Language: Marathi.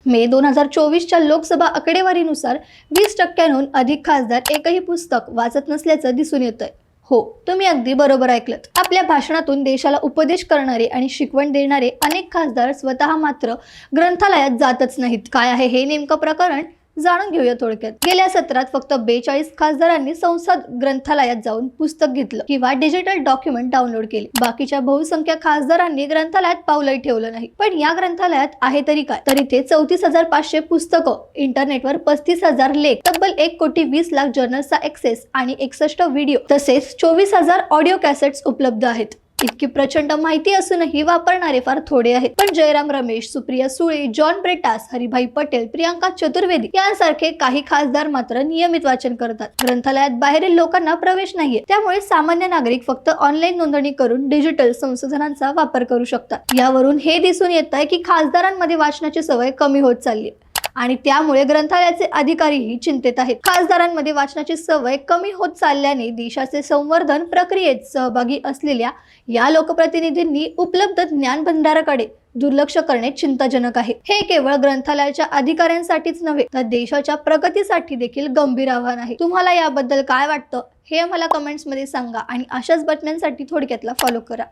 मे 2024च्या लोकसभा आकडेवारीनुसार 20%हून अधिक खासदार एकही पुस्तक वाचत नसल्याचं दिसून येतंय। हो, तुम्ही अगदी बरोबर ऐकलत। आपल्या भाषणातून देशाला उपदेश करणारे आणि शिकवण देणारे अनेक खासदार स्वतः मात्र ग्रंथालयात जातच नाहीत। काय आहे हे नेमकं प्रकरण जाणून घेऊया थोडक्यात। गेल्या सत्रात फक्त 42 खासदारांनी संसद ग्रंथालयात जाऊन पुस्तक घेतलं किंवा डिजिटल डॉक्युमेंट डाउनलोड केले। बाकीच्या बहुसंख्य खासदारांनी ग्रंथालयात पाऊलही ठेवलं नाही। पण या ग्रंथालयात आहे तरी काय? तर इथे 34,500 पुस्तकं, इंटरनेटवर 35,000 लेख, तब्बल 1,20,00,000 जर्नल्सचा ऍक्सेस आणि 61 व्हिडिओ तसेच 24,000 ऑडिओ कॅसेट्स उपलब्ध आहेत। इतकी प्रचंड माहिती असूनही वापरणारे फार थोडे आहेत। पण जयराम रमेश, सुप्रिया सुळे, जॉन ब्रेटास, हरिभाई पटेल, प्रियांका चतुर्वेदी यांसारखे काही खासदार मात्र नियमित वाचन करतात। ग्रंथालयात बाहेरील लोकांना प्रवेश नाहीये, त्यामुळे सामान्य नागरिक फक्त ऑनलाईन नोंदणी करून डिजिटल संसाधनांचा वापर करू शकतात। यावरून हे दिसून येत आहे की खासदारांमध्ये वाचनाची सवय कमी होत चालली आणि त्यामुळे ग्रंथालयाचे अधिकारीही चिंतेत आहेत। खासदारांमध्ये वाचनाची सवय कमी होत चालल्याने देशाचे संवर्धन प्रक्रियेत सहभागी असलेल्या या लोकप्रतिनिधींनी उपलब्ध ज्ञान भंडाराकडे दुर्लक्ष करणे चिंताजनक आहे। हे केवळ ग्रंथालयाच्या अधिकाऱ्यांसाठीच नव्हे तर देशाच्या प्रगतीसाठी देखील गंभीर आव्हान आहे। तुम्हाला याबद्दल काय वाटतं हे मला कमेंट्स मध्ये सांगा आणि अशाच बातम्यांसाठी थोडक्यातला फॉलो करा।